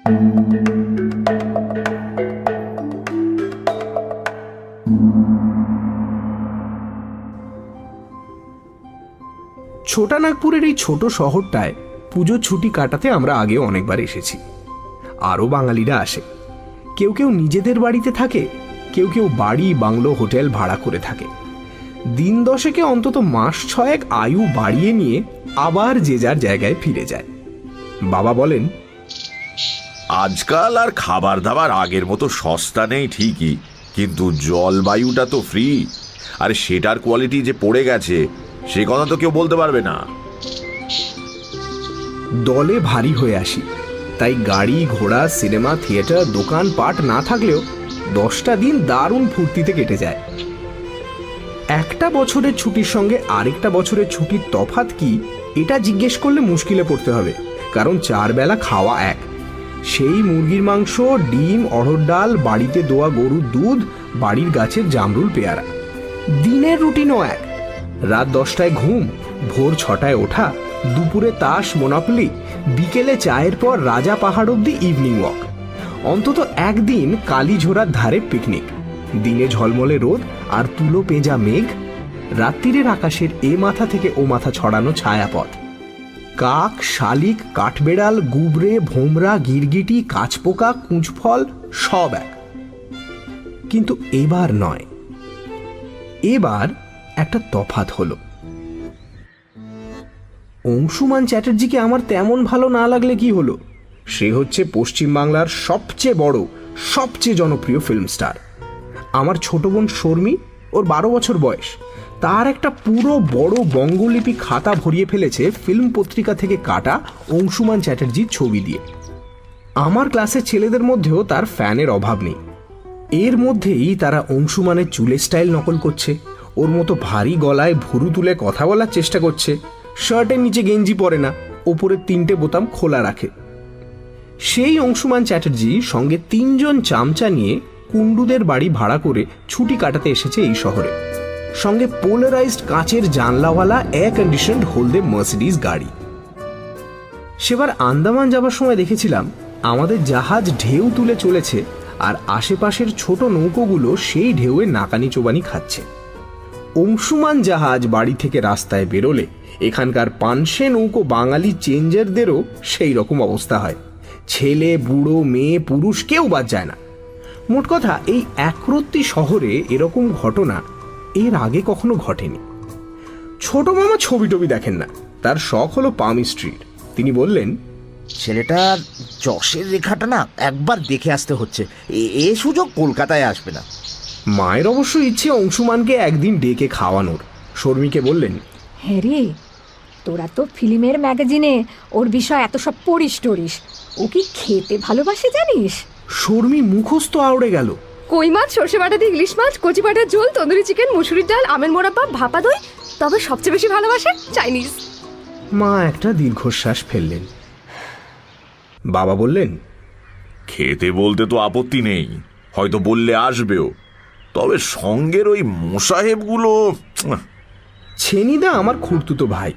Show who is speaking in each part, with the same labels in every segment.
Speaker 1: ছোটানাগপুরের এই ছোট শহরটায় পুজোর ছুটি কাটাতে আমরা আগে অনেকবার এসেছি। আরও বাঙালিরা আসে। কেউ কেউ নিজেদের বাড়িতে থাকে, কেউ কেউ বাড়ি বাংলো হোটেল ভাড়া করে থাকে। দিন দশেকে অন্তত মাস ছয়েক আয়ু বাড়িয়ে নিয়ে আবার যে যার জায়গায় ফিরে যায়। বাবা বলেন,
Speaker 2: আজকাল আর খাবার দাবার আগের মতো সস্তা নেই ঠিকই, কিন্তু জলবায়ুটা তো ফ্রি, আর সেটার কোয়ালিটি যে পড়ে গেছে সে কথা তো কেউ বলতে পারবে না।
Speaker 1: দলে ভারী হয়ে আসি, তাই গাড়ি ঘোড়া সিনেমা থিয়েটার দোকান পাট না থাকলেও 10টা দিন দারুণ ফুর্তিতে কেটে যায়। একটা বছরের ছুটির সঙ্গে আরেকটা বছরের ছুটির তফাৎ কি, এটা জিজ্ঞেস করলে মুশকিলে পড়তে হবে, কারণ 4 বেলা খাওয়া এক। সেই মুরগির মাংস, ডিম, অড়হর ডাল, বাড়িতে দোয়া গরুর দুধ, বাড়ির গাছের জামরুল পেয়ারা। দিনের রুটিনও এক। রাত 10টায় ঘুম, ভোর 6টায় ওঠা, দুপুরে তাস মোনোপলি, বিকেলে চায়ের পর রাজা পাহাড় অব্দি ইভিনিং ওয়াক। অন্তত একদিন কালীঝোড়ার ধারে পিকনিক। দিনে ঝলমলে রোদ আর তুলো পেঁজা মেঘ, রাত্রিরের আকাশের এ মাথা থেকে ও মাথা ছড়ানো ছায়াপথ। কাক, শালিক, কাঠবেড়াল, গুবরে, ভোমরা, গিরগিটি, কাঁচপোকা, কুঁচফল সব এক। কিন্তু এবার নয়, এবার একটা তফাৎ হলো। অংশুমান চ্যাটার্জিকে আমার তেমন ভালো না লাগলে কি হলো, সে হচ্ছে পশ্চিমবাংলার সবচেয়ে বড়, সবচেয়ে জনপ্রিয় ফিল্ম স্টার। আমার ছোট বোন শর্মী, ওর 12 বছর বয়স, তার একটা পুরো বড় বঙ্গলিপি খাতা ভরিয়ে ফেলেছে ফিল্ম পত্রিকা থেকে কাটা অংশুমান চ্যাটার্জির ছবি দিয়ে। আমার ক্লাসের ছেলেদের মধ্যেও তার ফ্যানের অভাব নেই। এর মধ্যেই তারা অংশুমানের চুলের স্টাইল নকল করছে, ওর মতো ভারী গলায় ভুরু তুলে কথা বলার চেষ্টা করছে, শার্টের নিচে গেঞ্জি পরে না, ওপরের 3টে বোতাম খোলা রাখে। সেই অংশুমান চ্যাটার্জি সঙ্গে 3 জন চামচা নিয়ে কুন্ডুদের বাড়ি ভাড়া করে ছুটি কাটাতে এসেছে এই শহরে, সঙ্গে পোলারাইজড কাঁচের জানলাওয়ালা এয়ার কন্ডিশনড হলদে মার্সিডিজ গাড়ি। সেবার আন্দামান যাবার সময় দেখেছিলাম আমাদের জাহাজ ঢেউ তুলে চলেছে, আর আশেপাশের ছোট নৌকোগুলো সেই ঢেউয়ে নাকানি চোবানি খাচ্ছে। অংশুমান জাহাজ বাড়ি থেকে রাস্তায় বেরোলে এখানকার পানসে নৌকো বাঙালি চেঞ্জারদেরও সেই রকম অবস্থা হয়। ছেলে, বুড়ো, মেয়ে, পুরুষ কেউ বাদ যায় না। মোট কথা, এই একরত্তি শহরে এরকম ঘটনা এর আগে কখনো ঘটেনি। ছোট মামা ছবি টবি দেখেন না, তার শখ হলো পামি স্ট্রিট। তিনি বললেন,
Speaker 3: ছেলেটার যশের রেখাটা না একবার দেখে আসতে হচ্ছে, এ সুযোগ কলকাতায় আসবে না।
Speaker 1: মায়ের অবশ্য ইচ্ছে অংশুমানকে একদিন ডেকে খাওয়ানোর। শর্মীকে বললেন,
Speaker 4: হ্যাঁ রে, তোরা তো ফিল্মের ম্যাগাজিনে ওর বিষয় এত সব পড়িস টরিস, ও কি খেতে ভালোবাসে জানিস?
Speaker 1: শর্মী মুখস্থ আউড়ে গেল।
Speaker 5: কই মাছ, সর্ষে বাটা দিয়ে ইলিশ মাছ, কচি পাটার ঝোল, তন্দুরি চিকেন, মুসুরির ডাল, আমের মোড়াব্বা, ভাপা দই, তবে সবচেয়ে বেশি ভালোবাসে চাইনিজ।
Speaker 1: মা একটা দীর্ঘশ্বাস ফেললেন। বাবা বললেন,
Speaker 2: খেতে বলতে তো আপত্তি নেই, হয়তো বললে আসবেও, তবে সঙ্গের ওই মোসাহেবগুলো।
Speaker 1: ছেনিদা আমার খুড়তুতো ভাই,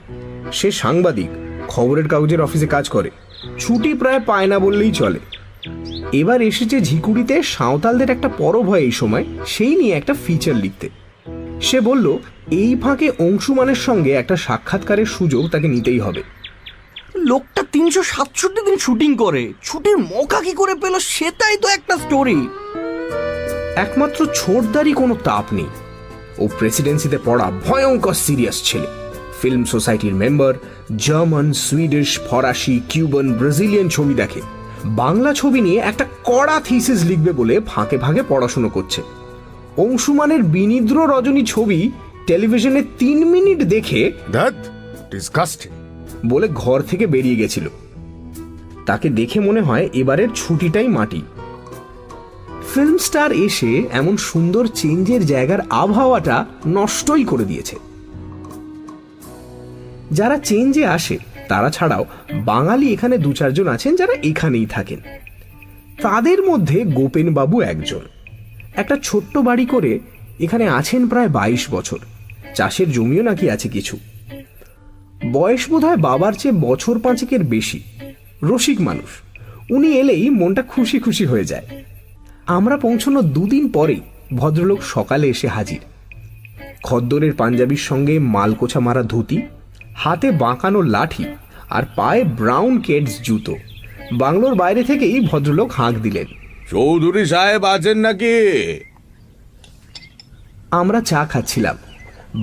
Speaker 1: সে সাংবাদিক, খবরের কাগজের অফিসে কাজ করে, ছুটি প্রায় পায় না বললেই চলে। এবার এসেছে ঝিকুড়িতে সাঁওতালদের একটা পরব হয় এই সময়, সেই নিয়ে একটা ফিচার লিখতে। সে বলল এই ফাঁকে অংশুমানের সঙ্গে একটা সাক্ষাৎকারের সুযোগ তাকে নিতেই হবে।
Speaker 6: লোকটা 367 দিন শুটিং করে, ছুটির মৌকা কি করে পেল সেটাই তো একটা স্টোরি।
Speaker 1: একমাত্র ছোটদারই কোনো তাপ নেই। ও প্রেসিডেন্সিতে পড়া ভয়ঙ্কর সিরিয়াস ছেলে, ফিল্ম সোসাইটির মেম্বার, জার্মান, সুইডিশ, ফরাসি, কিউবান, ব্রাজিলিয়ান ছবি দেখে। বাংলা ছবি নিয়ে একটা কড়া থিসিস লিখবে বলে ফাঁকে ফাঁকে পড়াশুনো করছে। অংশুমানের বিনিদ্র রজনী ছবি টেলিভিশনে 3 মিনিট দেখে বলে ঘর থেকে বেরিয়ে গেছিল। তাকে দেখে মনে হয় এবারের ছুটিটাই মাটি। ফিল্ম স্টার এসে এমন সুন্দর চেঞ্জের জায়গার আবহাওয়াটা নষ্টই করে দিয়েছে। যারা চেঞ্জে আসে তারা ছাড়াও বাঙালি এখানে 2-4 জন আছেন যারা এখানেই থাকেন। তাদের মধ্যে গোপেন বাবু একজন। একটা ছোট্ট বাড়ি করে এখানে আছেন প্রায় 22 বছর, চাষের জমিও নাকি আছে কিছু। বয়স বোধহয় বাবার চেয়ে বছর 5-এর বেশি। রসিক মানুষ, উনি এলেই মনটা খুশি খুশি হয়ে যায়। আমরা পৌঁছানোর 2 দিন পরে ভদ্রলোক সকালে এসে হাজির। খদ্দরের পাঞ্জাবির সঙ্গে মালকোছা মারা ধুতি, হাতে বাঁকানো লাঠি আর পায়ে ব্রাউন কেডস জুতো। বাংলোর বাইরে থেকেই ভদ্রলোক হাঁক দিলেন,
Speaker 2: চৌধুরী সাহেব আছেন নাকি?
Speaker 1: আমরা চা খাচ্ছিলাম।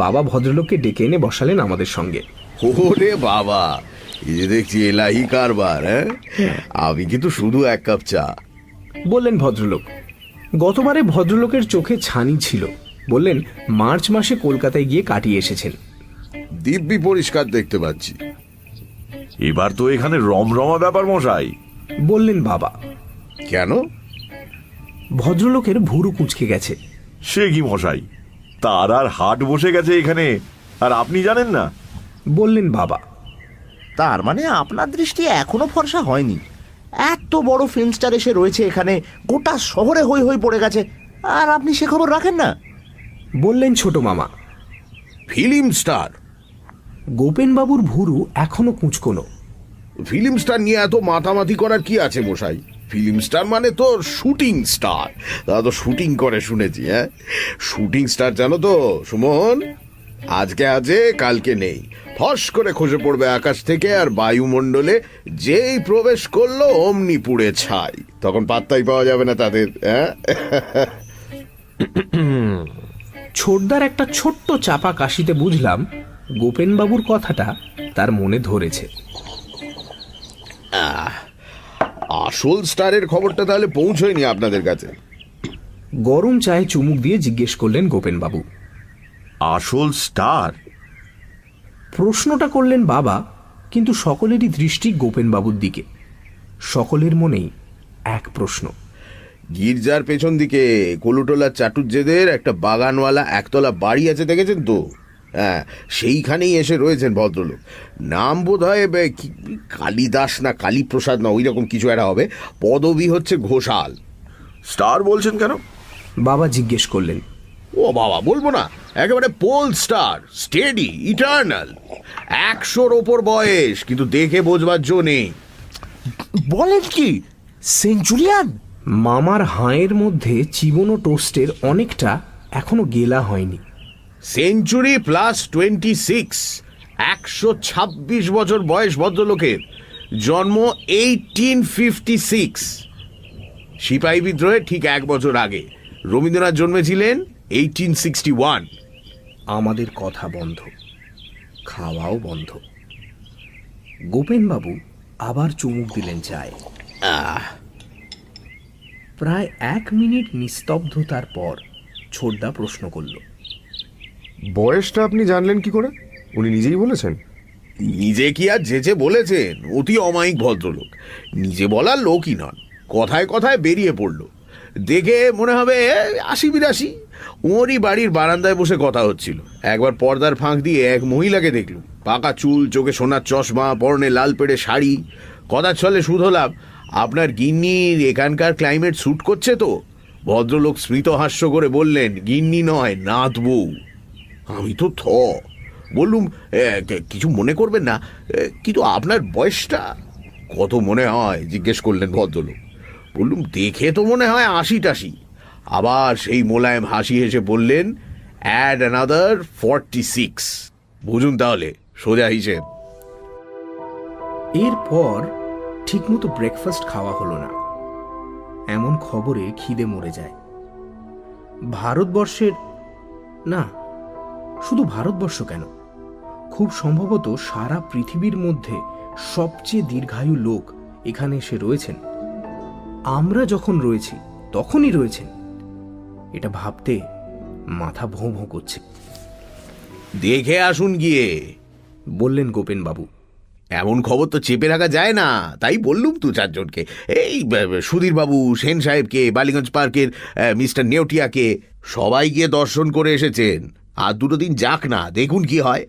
Speaker 1: বাবা ভদ্রলোককে ডেকে এনে বসালেন আমাদের সঙ্গে।
Speaker 7: ওরে বাবা, এই যে দেখছি এলাহি কারবার। আমি কিন্তু শুধু 1 কাপ চা।
Speaker 1: বললেন ভদ্রলোক। গতবারে ভদ্রলোকের চোখে ছানি ছিল। বললেন মার্চ মাসে কলকাতায় গিয়ে কাটিয়ে এসেছেন।
Speaker 7: দিব্যি পরিষ্কার দেখতে পাচ্ছি।
Speaker 2: এবার তো এখানে রমরমা ব্যাপার মশাই।
Speaker 1: বললেন বাবা।
Speaker 7: কেন?
Speaker 1: ভদ্রলোকের ভুরু কুঁচকে গেছে।
Speaker 2: সে কি মশাই, তার আর হাট বসে গেছে এখানে, আর আপনি জানেন না?
Speaker 1: বললেন বাবা।
Speaker 3: তার মানে আপনার দৃষ্টি এখনো ফর্সা হয়নি? এত বড় ফিল্ম স্টার এসে রয়েছে এখানে, গোটা শহরে হই হই পড়ে গেছে, আর আপনি সে খবর রাখেন না?
Speaker 1: বললেন ছোট মামা।
Speaker 7: Film star?
Speaker 1: গোপেন বাবুর ভুরু এখনো কুঁচকোনো।
Speaker 7: ফিল্ম স্টার নিয়ে এত মাতামাতি করার কি আছে মশাই? ফিল্ম স্টার মানে তো শুটিং স্টার। তারা তো শুটিং করে শুনেছি। শুটিং স্টার জানো তো সুমন? আজকে আছে, কালকে নেই। ফস করে খসে পড়বে আকাশ থেকে, আর বায়ুমণ্ডলে যেই প্রবেশ করলো অমনি পুড়ে ছাই। তখন পাত্তাই পাওয়া যাবে না তাদের।
Speaker 1: ছোটদার একটা ছোট্ট চাপা কাশিতে বুঝলাম গোপেন বাবুর কথাটা তার মনে ধরেছে।
Speaker 7: আসল স্টারের খবরটা তাহলে পৌঁছয়নি আপনাদের কাছে?
Speaker 1: গরম চায়ে চুমুক দিয়ে জিজ্ঞেস করলেন গোপেন বাবু।
Speaker 2: আসল স্টার?
Speaker 1: প্রশ্নটা করলেন বাবা, কিন্তু সকলেরই দৃষ্টি গোপেন বাবুর দিকে। সকলের মনেই এক প্রশ্ন।
Speaker 7: গির্জার পেছন দিকে কলুটোলার চাটুর্যেদের একটা বাগানওয়ালা একতলা বাড়ি আছে, দেখেছেন তো? হ্যাঁ, সেইখানেই এসে রয়েছেন ভদ্রলোক। নাম বোধ হয় কালিদাস না কালীপ্রসাদ না ওই রকম কিছু একটা হবে। পদবি হচ্ছে ঘোষাল।
Speaker 2: স্টার বলছেন কেন?
Speaker 1: বাবা জিজ্ঞেস করলেন।
Speaker 7: ও বাবা, বলবো না, একেবারে পোল স্টার, স্টেডি, ইটার্নাল। 100-র ওপর বয়স, কিন্তু দেখে বোঝবার জো নেই।
Speaker 3: বলেন কি, সেঞ্চুরিয়ান?
Speaker 1: মামার হাঁয়ের মধ্যে চিবনো টোস্টের অনেকটা এখনো গেলা হয়নি।
Speaker 7: সেঞ্চুরি প্লাস 26, 126 বছর বয়স ভদ্রলোকের। জন্ম 1856। সিপাহী বিদ্রোহের ঠিক 1 বছর আগে। রবীন্দ্রনাথ জন্মেছিলেন 1861।
Speaker 1: আমাদের কথা বন্ধ, খাওয়াও বন্ধ। গোপেন বাবু আবার চুমুক দিলেন চায়। প্রায় 1 মিনিট নিস্তব্ধতার পর ছোটদা প্রশ্ন করল,
Speaker 8: বয়সটা আপনি জানলেন কি করে? উনি নিজেই বলেছেন?
Speaker 7: নিজে কি আর যেচে বলেছেন? অতি অমায়িক ভদ্রলোক, নিজে বলার লোকই নন। কথায় কথায় বেরিয়ে পড়ল। দেখে মনে হবে 80-82। ওরই বাড়ির বারান্দায় বসে কথা হচ্ছিল। একবার পর্দার ফাঁক দিয়ে এক মহিলাকে দেখলুম। পাকা চুল, চোখে সোনার চশমা, পরনে লাল পেড়ে শাড়ি। কথার ছলে শুধলাম, আপনার গিন্নির এখানকার ক্লাইমেট স্যুট করছে তো? ভদ্রলোক স্মিত হাস্য করে বললেন, গিন্নি নয়, নাত বউ। আমি তো বললুম, কিছু মনে করবেন না, কিন্তু আপনার বয়সটা কত মনে হয় জিজ্ঞেস করলেন ভদ্রলোক। বললুম, দেখে তো মনে হয় 80-টাশি। আবার সেই মোলায়েম হাসি হেসে বললেন, অ্যাড অ্যানাদার 46। বুঝুন তাহলে, সোজা হিসেব।
Speaker 1: এরপর ঠিকমতো ব্রেকফাস্ট খাওয়া হলো না। এমন খবরে খিদে মরে যায়। ভারতবর্ষের না, শুধু ভারতবর্ষ কেন, খুব সম্ভবত সারা পৃথিবীর মধ্যে সবচেয়ে দীর্ঘায়ু লোক এখানে এসে রয়েছেন। আমরা যখন রয়েছি তখনই রয়েছেন। এটা ভাবতে মাথা ভোঁ ভোঁ করছে।
Speaker 7: দেখে আসুন গিয়ে,
Speaker 1: বললেন গোপেন বাবু।
Speaker 7: এমন খবর তো চেপে রাখা যায় না, তাই বললুম 2-4 জনকে। এই সুধীর বাবু, সেন সাহেবকে, বালিগঞ্জ পার্কের মিস্টার নেওটিয়াকে, সবাই গিয়ে দর্শন করে এসেছেন। আর 2 দিন যাক না, দেখুন কি হয়।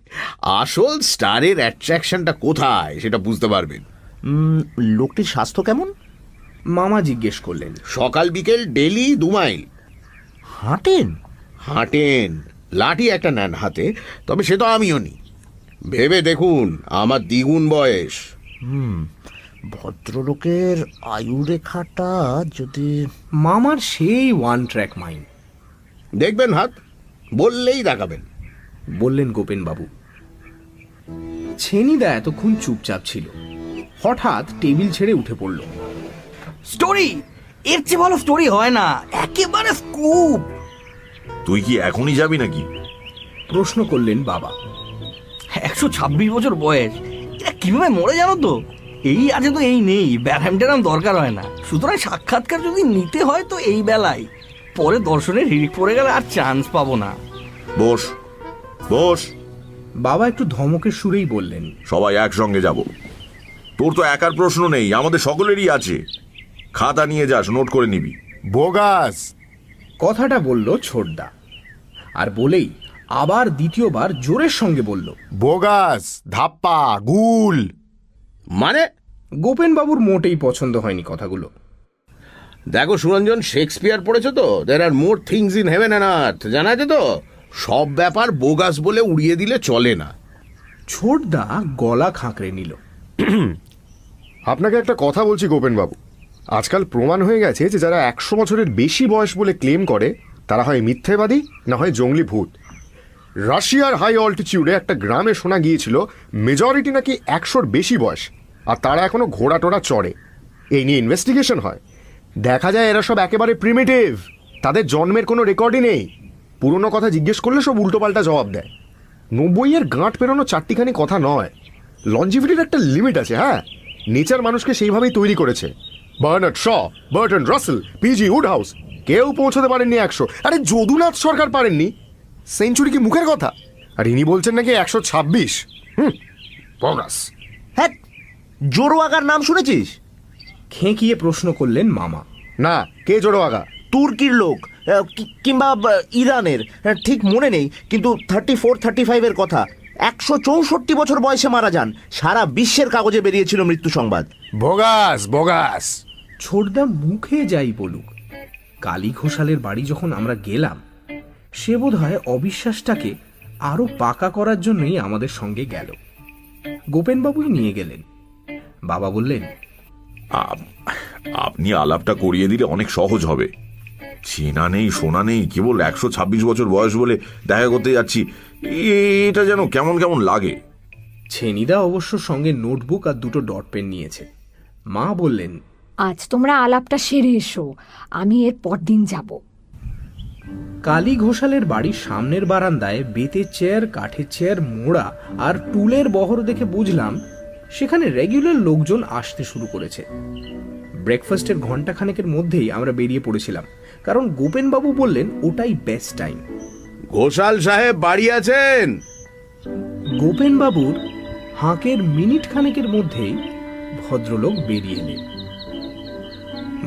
Speaker 7: আসল স্টারের অ্যাট্রাকশনটা কোথায় সেটা বুঝতে পারবেন।
Speaker 3: লোকটির স্বাস্থ্য কেমন?
Speaker 1: মামা জিজ্ঞেস করলেন।
Speaker 7: সকাল বিকেল ডেলি 2 মাইল হাঁটেন। লাঠি একটা নেন হাতে, তবে সে তো আমিও নি। ভেবে দেখুন, আমার দ্বিগুণ বয়স।
Speaker 3: ভদ্রলোকের আয়ু রেখাটা যদি
Speaker 1: মামার সেই ওয়ান ট্র্যাক মাইন্ড।
Speaker 7: দেখবেন হাত, বললেই দেখাবেন।
Speaker 1: বললেন গোপেনবাবু। ছেনিদা এতক্ষণ চুপচাপ ছিল, হঠাৎ টেবিল ছেড়ে উঠে পড়ল।
Speaker 6: স্টোরি, এর চেয়ে ভালো স্টোরি হয় না, একেবারে স্কুপ।
Speaker 2: তুই কি এখনই যাবি নাকি?
Speaker 1: প্রশ্ন করলেন বাবা।
Speaker 6: 126 বছর বয়স, এটা কিভাবে মরে জানো তো? এই আছে তো এই নেই, ব্যারাম ট্যারাম দরকার হয় না। সুতরাং সাক্ষাৎকার যদি নিতে হয় তো এই বেলায়, পরে দর্শনের হিড়িক পড়ে গেলে আর চান্স পাবো না।
Speaker 2: বস বস।
Speaker 1: বাবা একটু ধমকের সুরেই বললেন।
Speaker 2: সবাই একসঙ্গে যাব। তোর তো একার প্রশ্ন নেই, আমাদের সকলেরই আছে। খাতা নিয়ে যাস, নোট করে নিবি।
Speaker 8: বোগাস।
Speaker 1: কথাটা বলল ছোটদা, আর বলেই আবার দ্বিতীয়বার জোরের সঙ্গে বলল,
Speaker 8: বোগাস, ধাপ্পা, গুল।
Speaker 7: মানে
Speaker 1: গোপেনবাবুর মোটেই পছন্দ হয়নি কথাগুলো।
Speaker 7: দেখো সুরঞ্জন, শেক্সপিয়ার পড়েছো তো? There are more things in heaven and earth, জানা আছে তো? সব ব্যাপার বোগাস বলে উড়িয়ে দিলে চলে না।
Speaker 1: ছোটদা গলা খাঁকড়ে নিল।
Speaker 8: আপনাকে একটা কথা বলছি গোপেনবাবু, আজকাল প্রমাণ হয়ে গেছে যে যারা 100 বছরের বেশি বয়স বলে ক্লেম করে তারা হয় মিথ্যেবাদী না হয় জঙ্গলি ভূত। রাশিয়ার হাই অল্টিটিউডে একটা গ্রামে শোনা গিয়েছিল মেজরিটি নাকি 100-র বেশি বয়স, আর তারা এখনো ঘোড়া টোড়া চড়ে। এই নিয়ে ইনভেস্টিগেশন হয়, দেখা যায় এরা সব একেবারে প্রিমিটিভ, তাদের জন্মের কোনো রেকর্ডই নেই। পুরনো কথা জিজ্ঞেস করলে সব উল্টোপাল্টা জবাব দেয়। 90-এর গাঁট পেরোনো চারটিখানি কথা নয়, লঞ্জিভিটির একটা লিমিট আছে। হ্যাঁ, নেচার মানুষকে সেইভাবেই তৈরি করেছে। Bernard Shaw, Bertrand Russell, P G Wodehouse, কেউ পৌঁছতে পারেননি 100। আরে যদুনাথ সরকার পারেননি, সেঞ্চুরি কি মুখের কথা? আর ইনি বলছেন নাকি 126। বগাস।
Speaker 3: হ্যাঁ, জোরোয়াগার নাম শুনেছিস?
Speaker 1: খেঁকিয়ে প্রশ্ন করলেন মামা।
Speaker 8: না, কে জোড়োয়াগা?
Speaker 3: তুর্কির লোক, কিংবা ইরানের, ঠিক মনে নেই, কিন্তু 34-35-এর কথা। 164 বছর বয়সে মারা যান। সারা বিশ্বের কাগজে বেরিয়েছিল মৃত্যু সংবাদ।
Speaker 8: বগাস বগাস।
Speaker 1: ছোটদা মুখে যাই বলুক, কালী ঘোষালের বাড়ি যখন আমরা গেলাম, সে বোধহয় অবিশ্বাসটাকে আরো পাকা করার জন্যই আমাদের সঙ্গে গেল। গোপেনবাবুই নিয়ে গেলেন। বাবা বললেন,
Speaker 2: আপনি আলাপটা করিয়ে দিলে অনেক সহজ হবে। চেনা নেই শোনা নেই, কেবল 126 বছর বয়স বলে দেখা করতে যাচ্ছি, এটা যেন কেমন কেমন লাগে।
Speaker 1: ছেনিদা অবশ্য সঙ্গে নোটবুক আর দুটো ডট পেন নিয়েছে। মা বললেন,
Speaker 4: আজ তোমরা আলাপটা সেরে এসো, আমি এর পরদিন যাব।
Speaker 1: কালী ঘোষালের বাড়ির সামনের বারান্দায় বেতের চেয়ার, কাঠের চেয়ার মোড়া আর টুলের বহর দেখে বুঝলাম সেখানে রেগুলার লোকজন আসতে শুরু করেছে। ব্রেকফাস্টের ঘন্টাখানেকের মধ্যেই আমরা বেরিয়ে পড়েছিলাম, কারণ গোপেনবাবু বললেন ওটাই বেস্ট টাইম।
Speaker 7: ঘোষাল সাহেব বাড়ি আছেন?
Speaker 1: গোপেনবাবুর হাঁকের মিনিট খানেকের মধ্যেই ভদ্রলোক বেরিয়ে এলেন।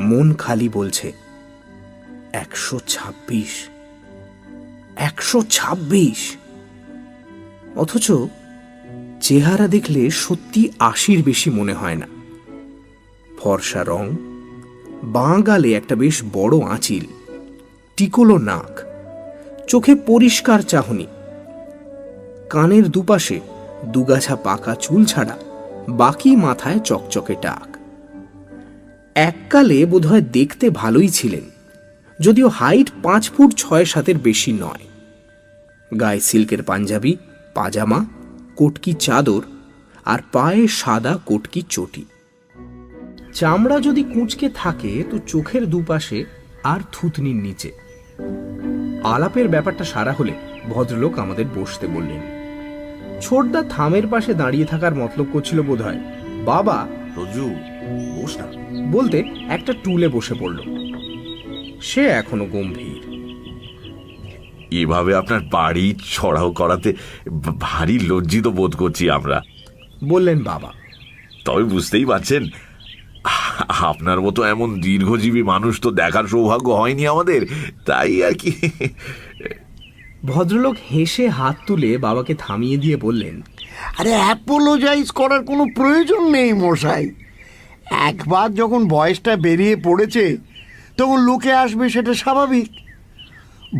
Speaker 1: মন খালি বলছে 126, 126, অথচ চেহারা দেখলে সত্যি 80-র বেশি মনে হয় না। ফর্সা রং, বাঁ গালে একটা বেশ বড় আঁচিল, টিকোলো নাক, চোখে পরিষ্কার চাহনি, কানের দুপাশে দুগাছা পাকা চুল ছাড়া বাকি মাথায় চকচকে টাক। এককালে বোধহয় দেখতে ভালোই ছিলেন, যদিও হাইট 5 ফুট 6-7-এর বেশি নয়। গায়ে সিল্কের পাঞ্জাবি, পাজামা, কোটকি চাদর আর পায়ে সাদা কোটকি চটি। চামড়া যদি কুঁচকে থাকে তো চোখের দুপাশে আর থুতনির নিচে। আলাপের ব্যাপারটা সারা হলে ভদ্রলোক আমাদের বসতে বললেন। ছোটদা থামের পাশে দাঁড়িয়ে থাকার মতলব করছিল বোধহয়। বাবা
Speaker 2: রজু, বস না
Speaker 1: বলতে একটা টুলে বসে পড়ল। সে এখনো গম্ভীর।
Speaker 2: এভাবে আপনার বাড়ি ছড়াও করাতে ভারী লজ্জিত বোধ করছি আমরা,
Speaker 1: বললেন বাবা।
Speaker 2: তবে বুঝতেই পারছেন, আপনার মতো এমন দীর্ঘজীবী মানুষ তো দেখার সৌভাগ্য হয়নি আমাদের, তাই আর কি।
Speaker 1: ভদ্রলোক হেসে হাত তুলে বাবাকে থামিয়ে দিয়ে বললেন,
Speaker 9: আরে অ্যাপোলোজাইজ করার কোনো প্রয়োজন নেই মশাই। একবার যখন বয়সটা বেরিয়ে পড়েছে তখন লোকে আসবে, সেটা স্বাভাবিক।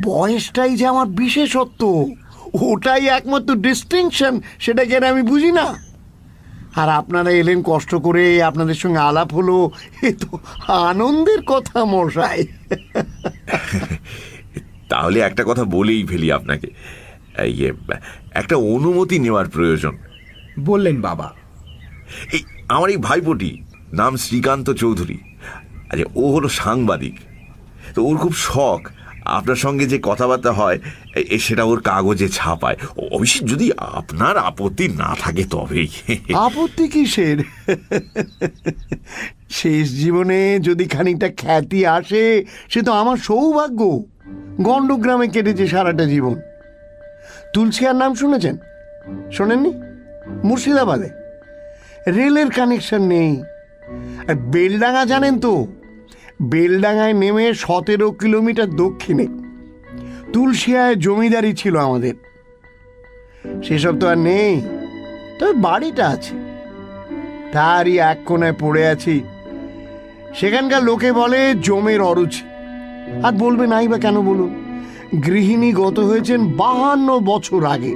Speaker 9: বয়সটাই যে আমার বিশেষত্ব, ওটাই একমাত্র ডিস্টিংশন, সেটা কেন আমি বুঝি না। আর আপনারা এলেন কষ্ট করে, আপনাদের সঙ্গে আলাপ হলো, এ তো আনন্দের কথা মশাই।
Speaker 2: তাহলে একটা কথা বলেই ফেলি আপনাকে, ইয়ে, একটা অনুমতি নেওয়ার প্রয়োজন।
Speaker 1: বললেন বাবা।
Speaker 2: এই আমার এই ভাইপোটি নাম শ্রীকান্ত চৌধুরী। আরে ও হলো সাংবাদিক, তো ওর খুব শখ আপনার সঙ্গে যে কথাবার্তা হয় সেটা ওর কাগজে ছাপায়। অবশ্যই যদি আপনার আপত্তি না থাকে তবেই।
Speaker 9: আপত্তি কিসের? শেষ জীবনে যদি খানিকটা খ্যাতি আসে সে তো আমার সৌভাগ্য। গণ্ডগ্রামে কেটেছে সারাটা জীবন। তুলসিয়ার নাম শুনেছেন? শোনেননি? মুর্শিদাবাদে রেলের কানেকশন নেই। আর বেলডাঙ্গা জানেন তো? বেলডাঙ্গায় নেমে 17 কিলোমিটার দক্ষিণে তুলসিয়ায় জমিদারি ছিল আমাদের। সেসব তো আর নেই, তবে বাড়িটা আছে, তারই এক কোণায় পড়ে আছি। সেখানকার লোকে বলে জমের অরুচি। আর বলবে নাই বা কেন বলুন? গৃহিণী গত হয়েছেন 52 বছর আগে।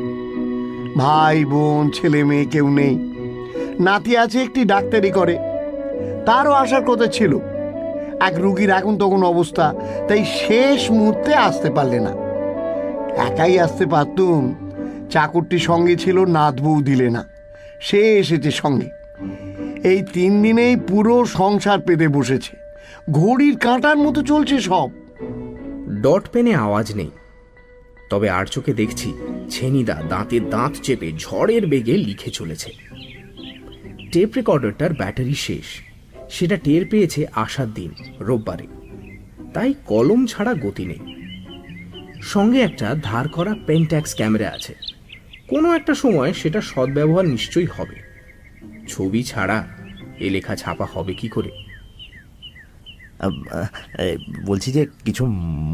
Speaker 9: ভাই বোন ছেলে মেয়ে কেউ নেই। নাতি আছে, একটি ডাক্তারি করে, তারও আসার কথা ছিল। এক রুগীর এখন তখন অবস্থা, তাই শেষ মুহূর্তে আসতে পারলে না। একাই আসতে পারতুম, চাকরটি সঙ্গে ছিল, নাত বউ দিলে না, সে এসেছে সঙ্গে। এই 3 দিনেই পুরো সংসার পেতে বসেছে, ঘড়ির কাঁটার মতো চলছে সব।
Speaker 1: ডট পেনে আওয়াজ নেই, তবে আর চোখে দেখছি ছেনিদা দাঁতে দাঁত চেপে ঝড়ের বেগে লিখে চলেছে। টেপ রেকর্ডারটার ব্যাটারি শেষ, সেটা টের পেয়েছে আসার দিন রোববারে, তাই কলম ছাড়া গতি নেই। সঙ্গে একটা ধার করা পেন্ট্যাক্স ক্যামেরা আছে, কোনো একটা সময় সেটা সদ্ব্যবহার নিশ্চয়ই হবে। ছবি ছাড়া এ লেখা ছাপা হবে কি করে?
Speaker 3: বলছি যে কিছু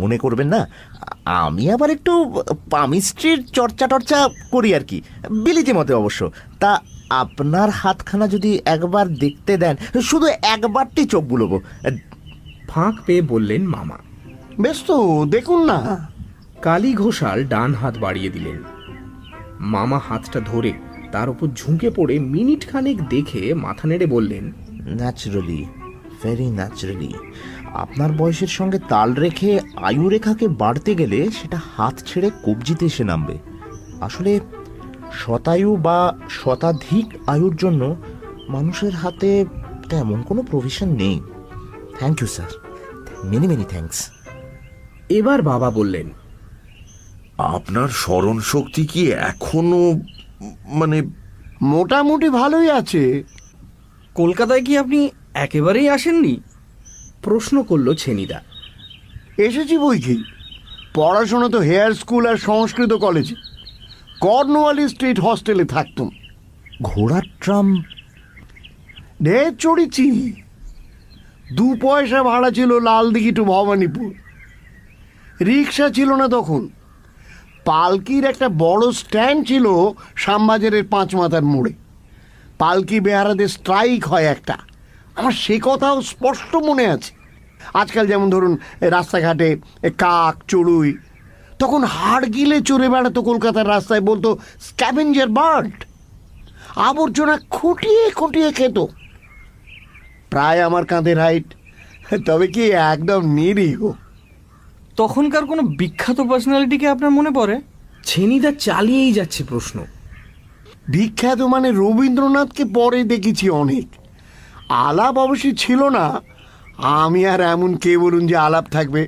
Speaker 3: মনে করবেন না, আমি আবার একটু পামিস্ট্রির চর্চা টর্চা করি আর কি, বিলিতি মতে অবশ্য। তা আপনার হাতখানা যদি একবার দেখতে দেন, শুধু একবারটি চোখ বুলবো।
Speaker 1: ফাঁক পেয়ে বললেন মামা।
Speaker 9: বেশ তো, দেখুন না।
Speaker 1: কালী ঘোষাল ডান হাত বাড়িয়ে দিলেন। মামা হাতটা ধরে তার উপর ঝুঁকে পড়ে মিনিট খানেক দেখে মাথা নেড়ে বললেন,
Speaker 3: ন্যাচারালি, ভেরি ন্যাচারালি। আপনার বয়সের সঙ্গে তাল রেখে আয়ু রেখাকে বাড়তে গেলে সেটা হাত ছেড়ে কবজিতে এসে নামবে। আসলে শতায়ু বা শতাধিক আয়ুর জন্য মানুষের হাতে তেমন কোনো প্রভিশন নেই। Thank you sir, many many thanks.
Speaker 1: এবার বাবা বললেন,
Speaker 2: আপনার স্মরণ শক্তি কি এখনো মানে?
Speaker 9: মোটামুটি ভালোই আছে।
Speaker 6: কলকাতায় কি আপনি একেবারেই আসেননি?
Speaker 1: প্রশ্ন করল ছেনিদা।
Speaker 9: এসেছি বই কি, পড়াশোনা তো হেয়ার স্কুল আর সংস্কৃত কলেজে। কর্নওয়ালি স্ট্রিট হস্টেলে থাকতুম।
Speaker 3: ঘোড়ার ট্রাম
Speaker 9: ঢের চড়েছি। 2 পয়সা ভাড়া ছিল লালদিঘি টু ভবানীপুর। রিক্সা ছিল না তখন। পালকির একটা বড় স্ট্যান্ড ছিল শ্যামবাজারের 5 মাথার মোড়ে। পালকি বেহারাদের স্ট্রাইক হয় একটা, আমার সে কথাও স্পষ্ট মনে আছে। আজকাল যেমন ধরুন রাস্তাঘাটে কাক চড়ুই, তখন হাড় গিলে চড়ে বেড়াতো কলকাতার রাস্তায়, বলতো স্ক্যাভেঞ্জার বার্ড। আবর্জনা খুঁটিয়ে খুঁটিয়ে খেত। প্রায় আমার কাঁধের হাইট, তবে কি একদম নিরীহ।
Speaker 6: তখনকার কোনো বিখ্যাত পার্সোনালিটিকে আপনার মনে পড়ে?
Speaker 1: ছেনিদা চালিয়েই যাচ্ছে প্রশ্ন।
Speaker 9: বিখ্যাত মানে রবীন্দ্রনাথকে পরে দেখেছি অনেক, আলাপ অবশ্যই ছিল না। আমি আর এমন কে বলুন যে আলাপ থাকবে।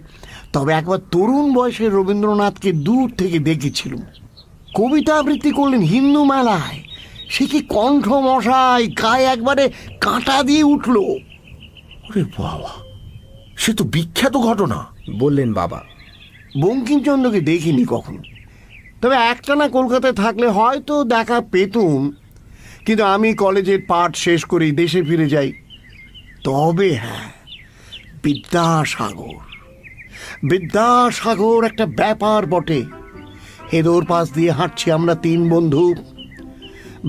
Speaker 9: তবে একবার তরুণ বয়সে রবীন্দ্রনাথকে দূর থেকে দেখেছিলাম। কবিতা আবৃত্তি করলেন হিন্দু মেলায়। সে কি কণ্ঠ মশাই, গায়ে একবারে কাঁটা দিয়ে উঠল।
Speaker 2: ওরে বাবা, সে তো বিখ্যাত ঘটনা,
Speaker 1: বললেন বাবা।
Speaker 9: বঙ্কিমচন্দ্রকে দেখিনি কখনো, তবে একটানা কলকাতায় থাকলে হয়তো দেখা পেতুম। কিন্তু আমি কলেজের পাঠ শেষ করেই দেশে ফিরে যাই। তবে হ্যাঁ, বিদ্যাসাগর, বিদ্যাসাগর একটা ব্যাপার বটে। হেদোর পাশ দিয়ে হাঁটছি আমরা 3 বন্ধু।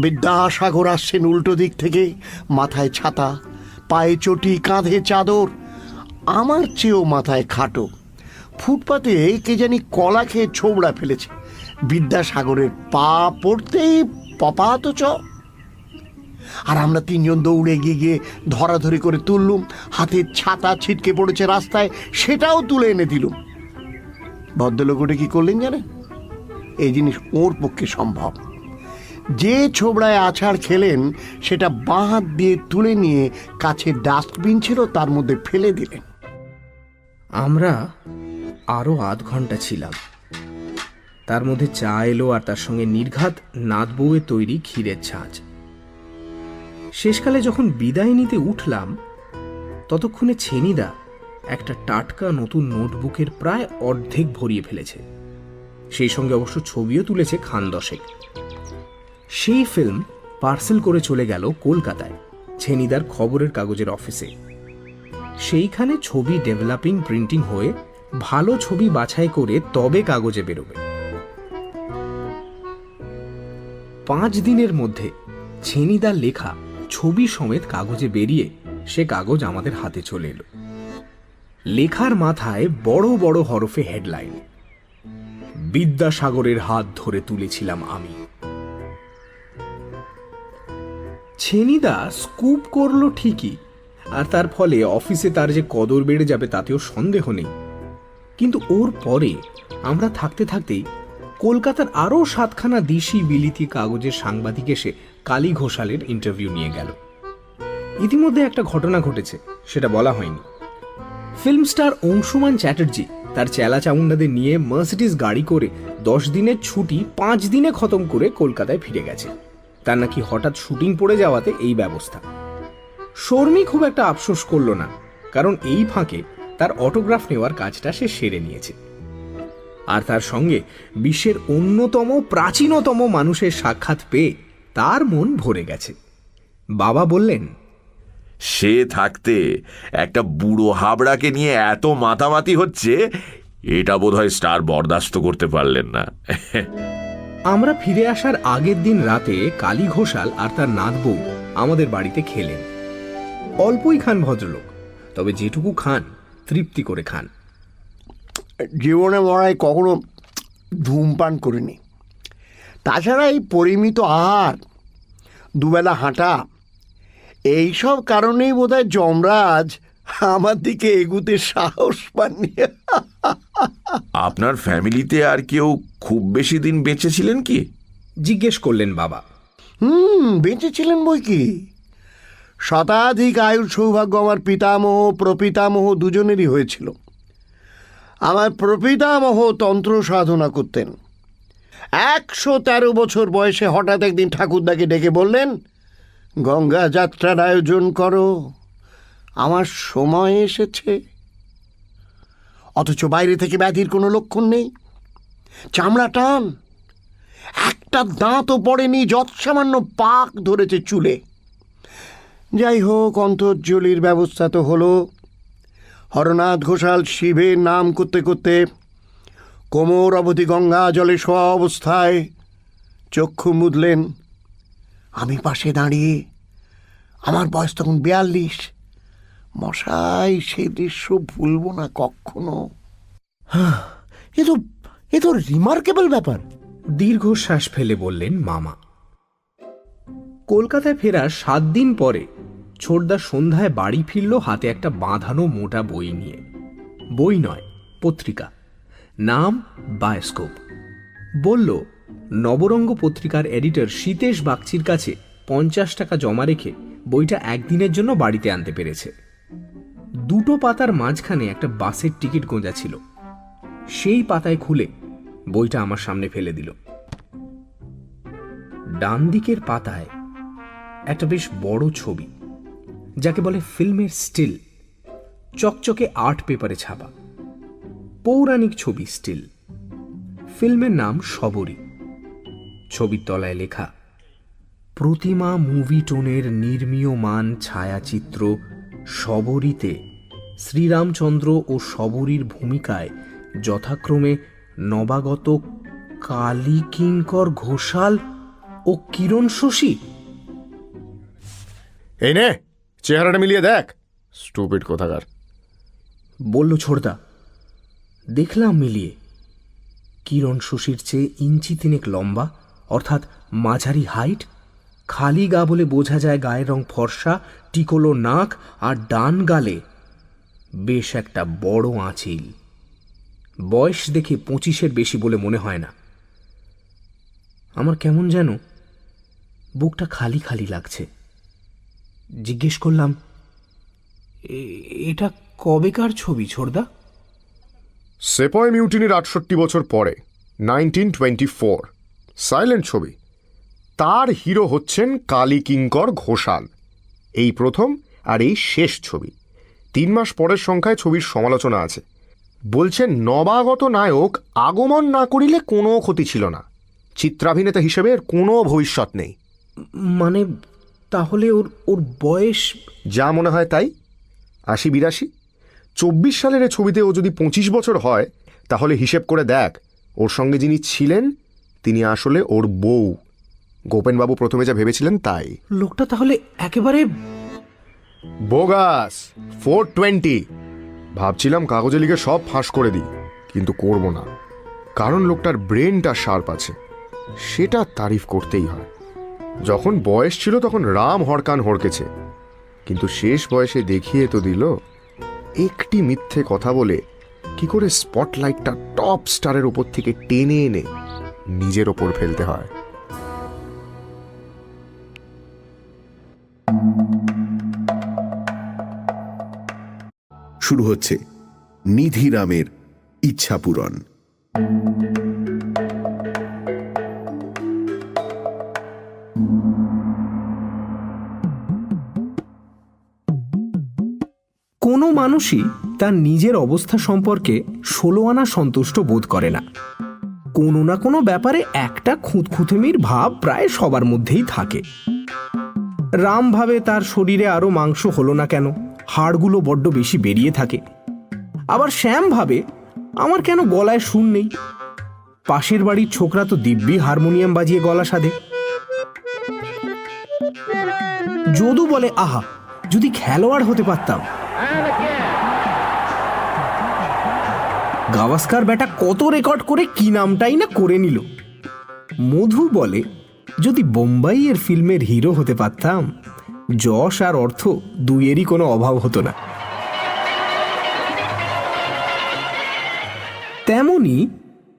Speaker 9: বিদ্যাসাগর আসছেন উল্টো দিক থেকে, মাথায় ছাতা, পায়ে চটি, কাঁধে চাদর, আমার চেয়েও মাথায় খাটো। ফুটপাতে কে জানি কলা খেয়ে ছোবড়া ফেলেছে। বিদ্যাসাগরের পা পড়তেই পপাত চ। আর আমরা তিনজন দৌড়ে গিয়ে গিয়ে ধরাধরি করে তুললুম, হাতের ছাতা ছিটকে পড়েছে রাস্তায়, সেটাও তুলে এনে দিলুম। ভদ্রলোক ওটা কি করলেন জানেন? এই জিনিস ওর পক্ষে সম্ভব। যে ছোবড়ায় আছাড় খেলেন সেটা বাঁ হাত দিয়ে তুলে নিয়ে কাছে ডাস্টবিন ছিল তার মধ্যে ফেলে দিলেন।
Speaker 1: আমরা আরও আধ ঘন্টা ছিলাম। তার মধ্যে চা এলো আর তার সঙ্গে নির্ঘাত নাত বউয়ের তৈরি ক্ষীরের ছাঁচ। শেষকালে যখন বিদায় নিতে উঠলাম ততক্ষণে ছেনিদা একটা টাটকা নতুন নোটবুকের প্রায় অর্ধেক ভরিয়ে ফেলেছে। সেই সঙ্গে অবশ্য ছবিও তুলেছে খান 10। সেই ফিল্ম পার্সেল করে চলে গেল কলকাতায় ছেনিদার খবরের কাগজের অফিসে। সেইখানে ছবি ডেভেলপিং প্রিন্টিং হয়ে ভালো ছবি বাছাই করে তবে কাগজে বেরোবে। 5 দিনের মধ্যে ছেনিদার লেখা ছবি সমেত কাগজে বেরিয়ে সে কাগজ আমাদের হাতে চলে এলো। লেখার মাথায় বড় বড় হরফে হেডলাইন, বিদ্যাসাগরের হাত ধরে তুলেছিলাম আমি। ছেনিদা স্কুপ করলো ঠিকই, আর তার ফলে অফিসে তার যে কদর বেড়ে যাবে তাতেও সন্দেহ নেই। কিন্তু ওর পরে আমরা থাকতে থাকতেই কলকাতার আরও 7খানা দিশি বিলিতি কাগজের সাংবাদিক এসে কালী ঘোষালের ইন্টারভিউ নিয়ে গেল। ইতিমধ্যে একটা ঘটনা ঘটেছে, সেটা বলা হয়নি। ফিল্ম স্টার অংশুমান চ্যাটার্জি তার চেলা চামুন্ডাদের নিয়ে মার্সিডিজ গাড়ি করে 10 দিনের ছুটি 5 দিনে খতম করে কলকাতায় ফিরে গেছে। তার নাকি হঠাৎ শুটিং পড়ে যাওয়াতে এই ব্যবস্থা। শর্মী খুব একটা আফসোস করল না, কারণ এই ফাঁকে তার অটোগ্রাফ নেওয়ার কাজটা সে সেরে নিয়েছে। আর তার সঙ্গে বিশ্বের অন্যতম প্রাচীনতম মানুষের সাক্ষাৎ পেয়ে তার মন ভরে গেছে। বাবা বললেন,
Speaker 2: সে থাকতে একটা বুড়ো হাবড়াকে নিয়ে এত মাতামাতি হচ্ছে, এটা বোধহয় স্টার বরদাস্ত করতে পারলেন না।
Speaker 1: আমরা ফিরে আসার আগের দিন রাতে কালী ঘোষাল আর তার নাত বউ আমাদের বাড়িতে খেলেন। অল্পই খান ভদ্রলোক, তবে যেটুকু খান তৃপ্তি করে খান।
Speaker 9: জীবনে মরায় কখনো ধূমপান করিনি। তাছাড়া এই পরিমিত আহার, দুবেলা হাঁটা, এইসব কারণেই বোধহয় যমরাজ আমার দিকে এগুতে সাহস পাননি।
Speaker 2: আপনার ফ্যামিলিতে আর কেউ খুব বেশি দিন বেঁচে ছিলেন কি?
Speaker 1: জিজ্ঞেস করলেন বাবা।
Speaker 9: বেঁচে ছিলেন বই কি। শতাধিক আয়ুর সৌভাগ্য আমার পিতামহ প্রপিতামহ দুজনেরই হয়েছিল। আমার প্রপিতামহ তন্ত্র সাধনা করতেন। 113 বছর বয়সে হঠাৎ একদিন ঠাকুরদাকে ডেকে বললেন, গঙ্গা যাত্রার আয়োজন করো, আমার সময় এসেছে। অথচ বাইরে থেকে ব্যাধির কোনো লক্ষণ নেই, চামড়া টান, একটা দাঁতও পড়েনি, যৎসামান্য পাক ধরেছে চুলে। যাই হোক, অন্তর্জলির ব্যবস্থা তো হলো। হরনাথ ঘোষাল শিবের নাম করতে করতে কোমর অবধি গঙ্গা জলে শোয়া অবস্থায় চক্ষু মুদলেন। আমি পাশে দাঁড়িয়ে, আমার বয়স তখন 42। মশাই, সেই দৃশ্য ভুলবো না কখনো।
Speaker 3: এ তো রিমার্কেবল ব্যাপার।
Speaker 1: দীর্ঘশ্বাস ফেলে বললেন মামা। কলকাতায় ফেরার 7 দিন পরে ছোটদা সন্ধ্যায় বাড়ি ফিরল হাতে একটা বাঁধানো মোটা বই নিয়ে। বই নয়, পত্রিকা, নাম বায়োস্কোপ। বলল নবরঙ্গ পত্রিকার এডিটর সীতেশ বাগচির কাছে 50 টাকা জমা রেখে বইটা একদিনের জন্য বাড়িতে আনতে পেরেছে। 2টো পাতার মাঝখানে একটা বাসের টিকিট গোঁজা ছিল। সেই পাতায় খুলে বইটা আমার সামনে ফেলে দিল। ডান দিকের পাতায় একটা বেশ বড় ছবি, যাকে বলে ফিল্মের স্টিল, চকচকে আর্ট পেপারে ছাপা। পৌরাণিক ছবি স্টিল। ফিল্মের নাম শবরী। ছবির তলায় লেখা, প্রতিমা মুভি টোনের নির্মীয়মান ছায়াচিত্র শবরীতে শ্রীরামচন্দ্র ও শবরীর ভূমিকায় যথাক্রমে নবাগত কালীকিঙ্কর ঘোষাল ও কিরণ শশী।
Speaker 8: এই নে, চেহারাটা মিলিয়ে দেখ, স্টুপিড কোথাকার,
Speaker 1: বলল ছোড়দা। দেখলাম মিলিয়ে। কিরণ শশীর চেয়ে ইঞ্চি 3 লম্বা, অর্থাৎ মাঝারি হাইট, খালি গা বলে বোঝা যায় গায়ের রং ফর্সা, টিকলো নাক, আর ডান গালে বেশ একটা বড় আঁচিল। বয়স দেখে 25-এর বেশি বলে মনে হয় না। আমার কেমন যেন বুকটা খালি খালি লাগছে। জিজ্ঞেস করলাম, এটা কবেকার ছবি ছোড়দা?
Speaker 8: সেপয় মিউটিনির 68 বছর পরে, 1924, সাইলেন্ট ছবি। তার হিরো হচ্ছেন কালী কিঙ্কর ঘোষাল। এই প্রথম আর এই শেষ ছবি। 3 মাস পরের সংখ্যায় ছবির সমালোচনা আছে। বলছেন নবাগত নায়ক আগমন না করিলে কোনো ক্ষতি ছিল না, চিত্রাভিনেতা হিসেবে এর কোনো ভবিষ্যৎ নেই।
Speaker 1: মানে তাহলে ওর বয়স?
Speaker 8: যা মনে হয় তাই, 80-82। 24 সালের এ ছবিতে ও যদি 25 বছর হয়, তাহলে হিসেব করে দেখ ওর সঙ্গে যিনি ছিলেন তিনি আসলে ওর বউ। গোপেনবাবু প্রথমে যা ভেবেছিলেন তাই।
Speaker 1: লোকটা তাহলে একেবারে
Speaker 8: বোগাস। 420। ভাবছিলাম কাগজে লিখে সব ফাঁস করে দিই, কিন্তু করব না, কারণ লোকটার ব্রেনটা শার্প আছে, সেটা তারিফ করতেই হয়। যখন বয়স ছিল তখন রাম হরকান হরকেছে, কিন্তু শেষ বয়সে দেখিয়ে তো দিল একটি মিথ্যে কথা বলে কি করে স্পটলাইটটা টপ স্টারের ওপর থেকে টেনে এনে নিজের ওপর ফেলতে হয়।
Speaker 10: শুরু হচ্ছে নিধিরামের ইচ্ছা পূরণ।
Speaker 1: কোনো মানুষই তার নিজের অবস্থা সম্পর্কে 16 আনা সন্তুষ্ট বোধ করে না। কোনো না কোনো ব্যাপারে একটা খুঁতখুঁতেমির ভাব প্রায় সবার মধ্যেই থাকে। রাম ভাবে তার শরীরে আরো মাংস হলো না কেন, হাড়গুলো বড্ড বেশি বেরিয়ে থাকে। আবার শ্যাম ভাবে আমার কেন গলায় সুর নেই। পাশের বাড়ির ছোকরা তো দিব্যি হারমোনিয়াম বাজিয়ে গলা সাধে। যদু বলে, আহা যদি খেলোয়াড় হতে পারতাম। গাভাস্কার বেটা কত রেকর্ড করে কি নামটাই না করে নিল। মধু বলে, যদি বোম্বাইয়ের ফিল্মের হিরো হতে পারতাম, যশ আর অর্থ দুইয়েরই কোনো অভাব হতো না। তেমনি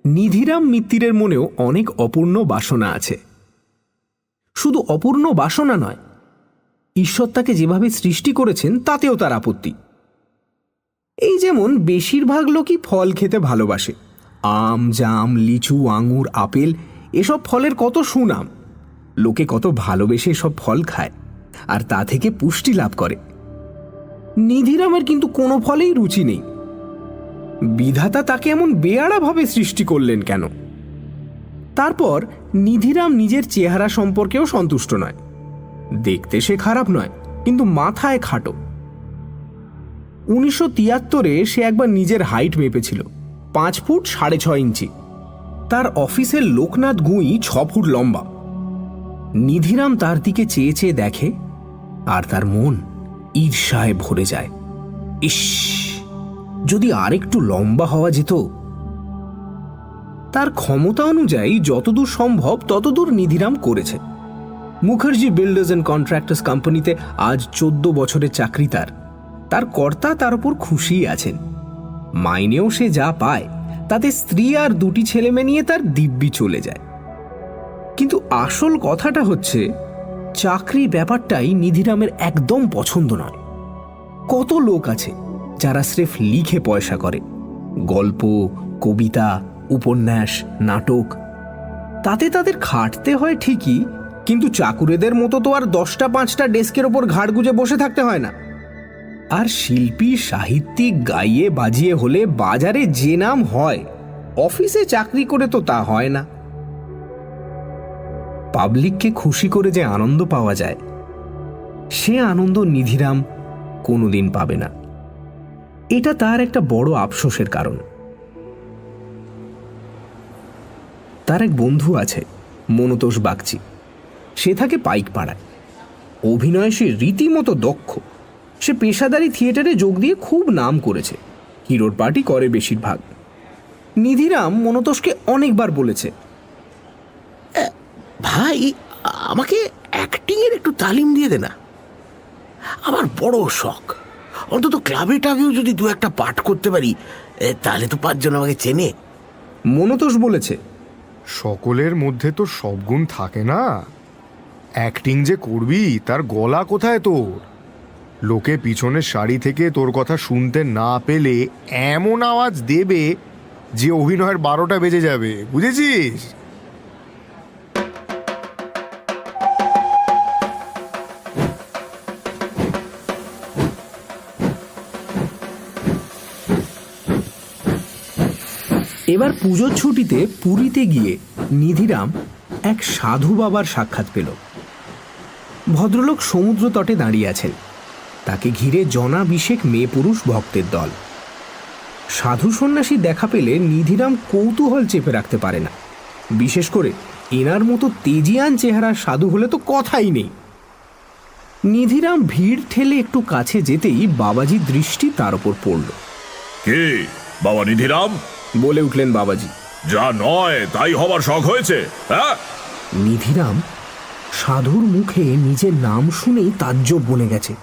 Speaker 1: নিধিরাম মিত্তিরের মনেও অনেক অপূর্ণ বাসনা আছে। শুধু অপূর্ণ বাসনা নয়, ঈশ্বর তাকে যেভাবে সৃষ্টি করেছেন তাতেও তার আপত্তি। এই যেমন বেশিরভাগ লোকই ফল খেতে ভালোবাসে। আম, জাম, লিচু, আঙুর, আপেল, এসব ফলের কত সুনাম। লোকে কত ভালোবেসে সব ফল খায় আর তা থেকে পুষ্টি লাভ করে। নিধিরামের কিন্তু কোনো ফলেই রুচি নেই। বিধাতা তাকে এমন বেয়াড়াভাবে সৃষ্টি করলেন কেন? তারপর নিধিরাম নিজের চেহারা সম্পর্কেও সন্তুষ্ট নয়। দেখতে সে খারাপ নয়, কিন্তু মাথায় খাটো। 1973-এ সে একবার নিজের হাইট মেপেছিল, 5 ফুট 6.5 ইঞ্চি। তার অফিসের লোকনাথ গুঁই 6 ফুট লম্বা। নিধিরাম তার দিকে চেয়ে চেয়ে দেখে আর তার মন ঈর্ষায় ভরে যায়। ইস, যদি আরেকটু লম্বা হওয়া যেত। তার ক্ষমতা অনুযায়ী যতদূর সম্ভব ততদূর নিধিরাম করেছে। মুখার্জি বিল্ডার্স অ্যান্ড কন্ট্রাক্টার্স কোম্পানিতে আজ 14 বছরের চাকরি তার কর্তা তার উপর খুশিই আছেন। মাইনেও সে যা পায় তাতে স্ত্রী আর 2টি ছেলে মেয়ে নিয়ে তার দিব্যি চলে যায়। কিন্তু আসল কথাটা হচ্ছে, চাকরি ব্যাপারটাই নিধিরামের একদম পছন্দ নয়। কত লোক আছে যারা স্রেফ লিখে পয়সা করে, গল্প, কবিতা, উপন্যাস, নাটক। তাতে তাদের খাটতে হয় ঠিকই, কিন্তু চাকুরেদের মতো তো আর 10টা-5টা ডেস্কের ওপর ঘাড় গুজে বসে থাকতে হয় না। আর শিল্পী, সাহিত্যিক গাইয়ে বাজিয়ে হলে বাজারে যে নাম হয়, অফিসে চাকরি করে তো তা হয় না। পাবলিককে খুশি করে যে আনন্দ পাওয়া যায়, সে আনন্দ নিধিরাম কোনোদিন পাবে না। এটা তার একটা বড় আফসোসের কারণ। তার এক বন্ধু আছে, মনতোষ বাগচি। সে থাকে পাইকপাড়ায়। অভিনয়ে সে রীতিমতো দক্ষ। সে পেশাদারি থিয়েটারে যোগ দিয়ে খুব নাম করেছে। হিরোর পার্টি করে বেশিরভাগ। নিধিরাম মনতোষকে অনেকবার বলেছে,
Speaker 7: ভাই, আমাকে
Speaker 11: অ্যাক্টিং এর একটু তালিম দিয়ে দে না। আমার বড় শখ, অন্তত ক্লাবে টাবেও যদি দু একটা পাঠ করতে পারি, তাহলে তো 5 জন আমাকে চেনে।
Speaker 1: মনতোষ বলেছে,
Speaker 8: সকলের মধ্যে তো সব গুণ থাকে না। অ্যাক্টিং যে করবি তার গলা কোথায় তোর? লোকে পিছনের সারি থেকে তোর কথা শুনতে না পেলে এমন আওয়াজ দেবে যে অভিনয়ের 12টা বেজে যাবে, বুঝেছিস?
Speaker 1: এবার পুজোর ছুটিতে পুরীতে গিয়ে নিধিরাম এক সাধু বাবার সাক্ষাৎ পেল। ভদ্রলোক সমুদ্র তটে দাঁড়িয়ে আছেন, তাকে ঘিরে জনাভিষেক মেয়ে পুরুষ ভক্তের দল। সাধু সন্ন্যাসী দেখা পেলে নিধিরাম কৌতূহল চেপে রাখতে পারে না, বিশেষ করে এনার মতো তেজিয়ান চেহারার সাধু হলে তো কথাই নেই। নিধিরাম ভিড় ঠেলে একটু কাছে যেতেই বাবাজির দৃষ্টি তার উপর পড়ল।
Speaker 2: কে বাবা নিধিরাম?
Speaker 1: বলে উঠলেন বাবাজি।
Speaker 2: যা নয় তাই হবার শখ হয়েছে, হ্যাঁ?
Speaker 1: নিধিরাম সাধুর মুখে নিজের নাম শুনেই তাজ্জব বনে গেছে।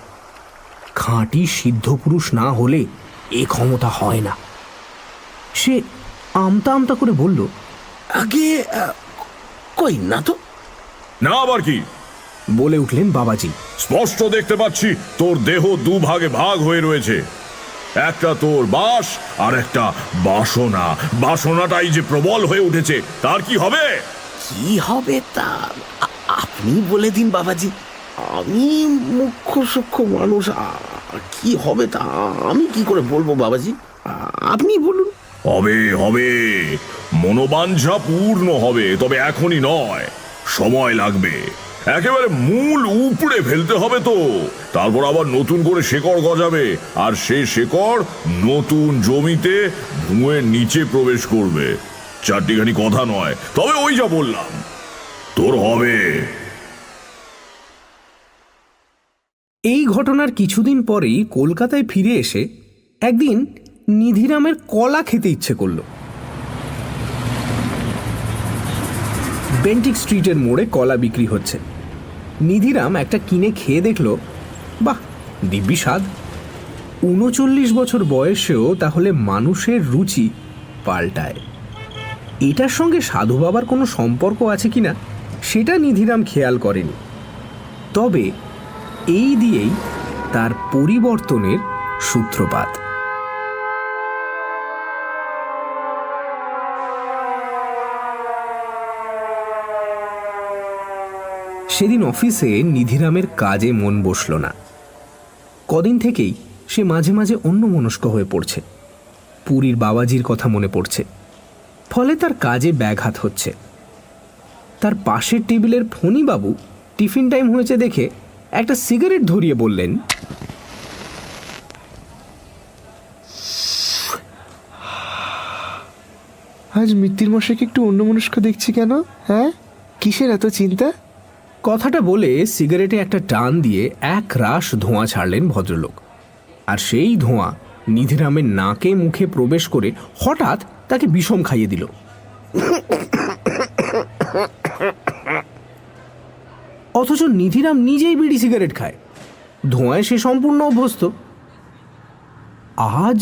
Speaker 1: খাঁটি সিদ্ধ পুরুষ না হলে এ ক্ষমতা হয় না। সে আমতা আমতা করে বলল,
Speaker 11: আগে কই না তো।
Speaker 2: না আবার কি?
Speaker 1: বলে উঠলেন বাবাজি।
Speaker 2: স্পষ্ট দেখতে পাচ্ছি তোর দেহ 2 ভাগে ভাগ হয়ে রয়েছে। একটা তোর বাস আর একটা বাসনা। বাসনাটাই যে প্রবল হয়ে উঠেছে, তার কি হবে?
Speaker 11: কি হবে তা আপনি বলে দিন বাবাজি। আমি মুখ্য সূক্ষ্ম মানুষ, কি হবে তা আমি কি করে বলবো বাবাজি? আপনি বলুন।
Speaker 2: হবে হবে, মনোবাঞ্ছা পূর্ণ হবে, তবে এখনই নয়, সময় লাগবে। একেবারে মূল উপড়ে ফেলতে হবে তো, তারপর আবার নতুন করে শেকড় গজাবে, আর সেই শেকড় নতুন জমিতে ভুঁয়ের নিচে প্রবেশ করবে। 4টিখানি কথা নয়, তবে ওই যা বললাম, তোর হবে।
Speaker 1: এই ঘটনার কিছুদিন পরেই কলকাতায় ফিরে এসে একদিন নিধিরামের কলা খেতে ইচ্ছে করল। বেন্টিক স্ট্রিটের মোড়ে কলা বিক্রি হচ্ছে। নিধিরাম একটা কিনে খেয়ে দেখল, বাহ, দিব্যি স্বাদ। 39 বছর বয়সেও তাহলে মানুষের রুচি পাল্টায়। এটার সঙ্গে সাধু বাবার কোনো সম্পর্ক আছে কিনা সেটা নিধিরাম খেয়াল করেনি, তবে এই দিয়েই তার পরিবর্তনের সূত্রপাত। সেদিন অফিসে নিধিরামের কাজে মন বসল না। কদিন থেকেই সে মাঝে মাঝে অন্যমনস্ক হয়ে পড়ছে। পুরীর বাবাজির কথা মনে পড়ছে, ফলে তার কাজে ব্যাঘাত হচ্ছে। তার পাশের টেবিলের ফণীবাবু টিফিন টাইম হয়েছে দেখে একটা সিগারেট ধরিয়ে বললেন,
Speaker 12: আজ মিত্তির মশাইকে একটু অন্যমনস্ক দেখছি কেন? হ্যাঁ, কিসের এত চিন্তা?
Speaker 1: কথাটা বলে সিগারেটে একটা টান দিয়ে এক রাশ ধোঁয়া ছাড়লেন ভদ্রলোক, আর সেই ধোঁয়া নিধিরামের নাকে মুখে প্রবেশ করে হঠাৎ তাকে বিষম খাইয়ে দিল। অথচ নিধিরাম নিজেই বিড়ি সিগারেট খায়, ধোঁয়ায় সে সম্পূর্ণ অভ্যস্ত। আজ